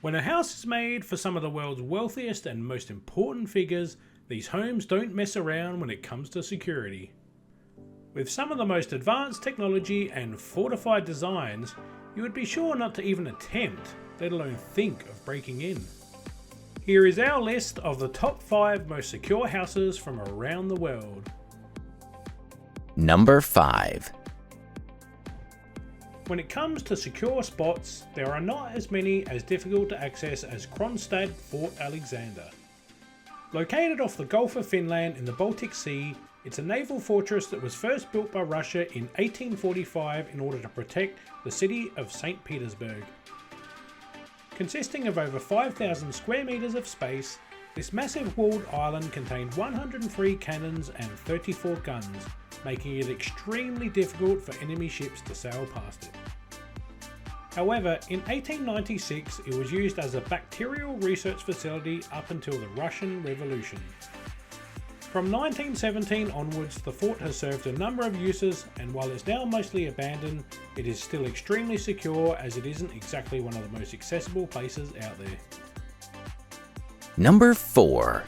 When a house is made for some of the world's wealthiest and most important figures, these homes don't mess around when it comes to security. With some of the most advanced technology and fortified designs, you would be sure not to even attempt, let alone think of breaking in. Here is our list of the top 5 most secure houses from around the world. Number 5. When it comes to secure spots, there are not as many as difficult to access as Kronstad Fort Alexander. Located off the Gulf of Finland in the Baltic Sea, it's a naval fortress that was first built by Russia in 1845 in order to protect the city of St. Petersburg. Consisting of over 5,000 square meters of space, this massive walled island contained 103 cannons and 34 guns, making it extremely difficult for enemy ships to sail past it. However, in 1896 it was used as a bacterial research facility up until the Russian Revolution. From 1917 onwards, the fort has served a number of uses, and while it's now mostly abandoned, it is still extremely secure as it isn't exactly one of the most accessible places out there. Number 4.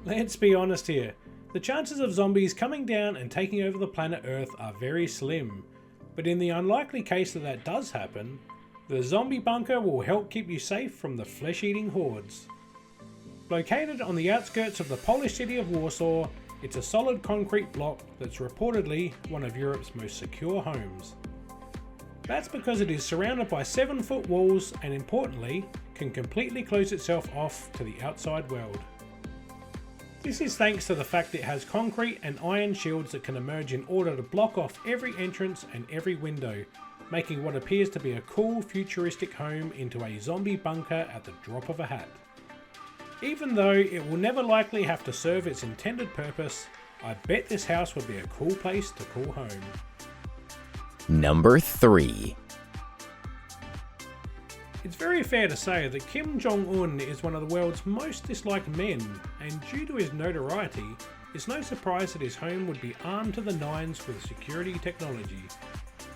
Let's be honest here, the chances of zombies coming down and taking over the planet Earth are very slim, but in the unlikely case that does happen, the zombie bunker will help keep you safe from the flesh-eating hordes. Located on the outskirts of the Polish city of Warsaw, it's a solid concrete block that's reportedly one of Europe's most secure homes. That's because it is surrounded by 7-foot walls and, importantly, can completely close itself off to the outside world. This is thanks to the fact it has concrete and iron shields that can emerge in order to block off every entrance and every window, making what appears to be a cool futuristic home into a zombie bunker at the drop of a hat. Even though it will never likely have to serve its intended purpose, I bet this house would be a cool place to call home. Number 3. It's very fair to say that Kim Jong-un is one of the world's most disliked men, and due to his notoriety, it's no surprise that his home would be armed to the nines with security technology.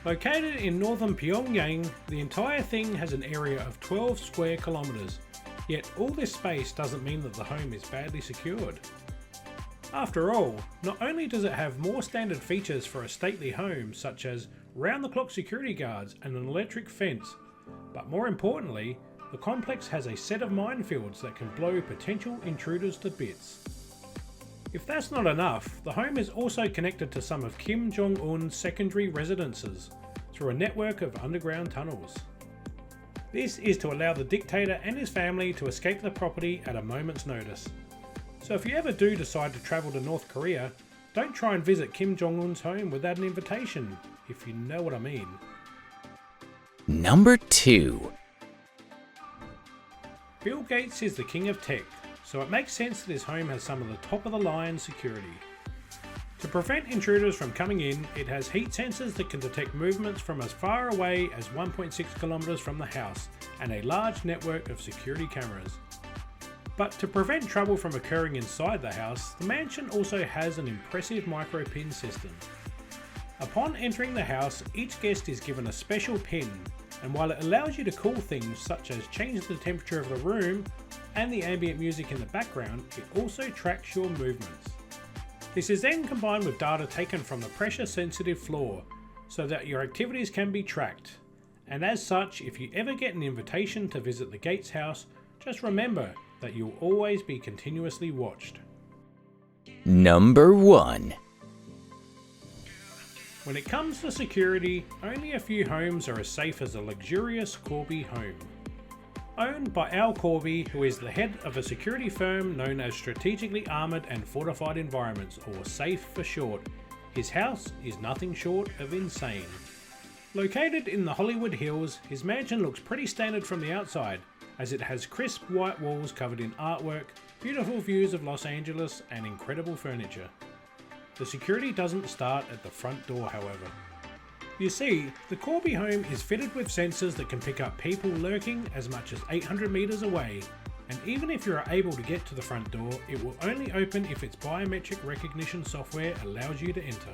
Located in northern Pyongyang, the entire thing has an area of 12 square kilometers, yet all this space doesn't mean that the home is badly secured. After all, not only does it have more standard features for a stately home such as round-the-clock security guards and an electric fence, but more importantly, the complex has a set of minefields that can blow potential intruders to bits. If that's not enough, the home is also connected to some of Kim Jong-un's secondary residences through a network of underground tunnels. This is to allow the dictator and his family to escape the property at a moment's notice. So if you ever do decide to travel to North Korea, don't try and visit Kim Jong-un's home without an invitation, if you know what I mean. Number 2. Bill Gates is the king of tech, so it makes sense that his home has some of the top-of-the-line security. To prevent intruders from coming in, it has heat sensors that can detect movements from as far away as 1.6 kilometers from the house, and a large network of security cameras. But to prevent trouble from occurring inside the house, the mansion also has an impressive micro-pin system. Upon entering the house, each guest is given a special pin, and while it allows you to cool things such as change the temperature of the room and the ambient music in the background, it also tracks your movements. This is then combined with data taken from the pressure-sensitive floor, so that your activities can be tracked. And as such, if you ever get an invitation to visit the Gates house, just remember that you'll always be continuously watched. Number 1. When it comes to security, only a few homes are as safe as a luxurious Corby home. Owned by Al Corby, who is the head of a security firm known as Strategically Armoured and Fortified Environments, or SAFE for short, his house is nothing short of insane. Located in the Hollywood Hills, his mansion looks pretty standard from the outside, as it has crisp white walls covered in artwork, beautiful views of Los Angeles, and incredible furniture. The security doesn't start at the front door, however. You see, the Corby home is fitted with sensors that can pick up people lurking as much as 800 meters away, and even if you are able to get to the front door, it will only open if its biometric recognition software allows you to enter.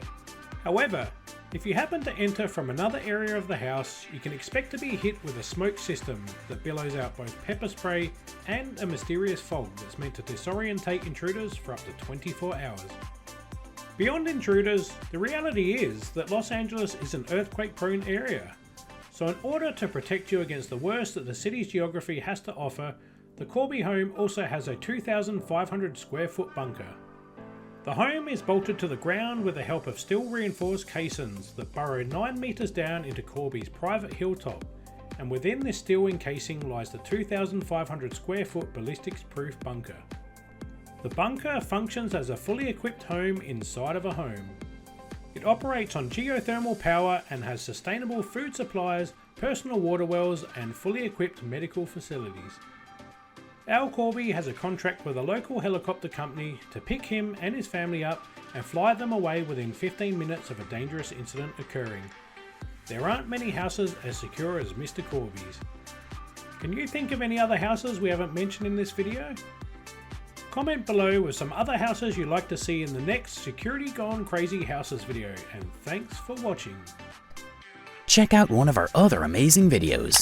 However, If you happen to enter from another area of the house, you can expect to be hit with a smoke system that billows out both pepper spray and a mysterious fog that's meant to disorientate intruders for up to 24 hours. Beyond intruders, the reality is that Los Angeles is an earthquake-prone area. So in order to protect you against the worst that the city's geography has to offer, the Corby home also has a 2,500 square foot bunker. The home is bolted to the ground with the help of steel reinforced caissons that burrow 9 metres down into Corby's private hilltop, and within this steel encasing lies the 2,500 square foot ballistics proof bunker. The bunker functions as a fully equipped home inside of a home. It operates on geothermal power and has sustainable food supplies, personal water wells and fully equipped medical facilities. Al Corby has a contract with a local helicopter company to pick him and his family up and fly them away within 15 minutes of a dangerous incident occurring. There aren't many houses as secure as Mr. Corby's. Can you think of any other houses we haven't mentioned in this video? Comment below with some other houses you'd like to see in the next Security Gone Crazy Houses video, and thanks for watching. Check out one of our other amazing videos.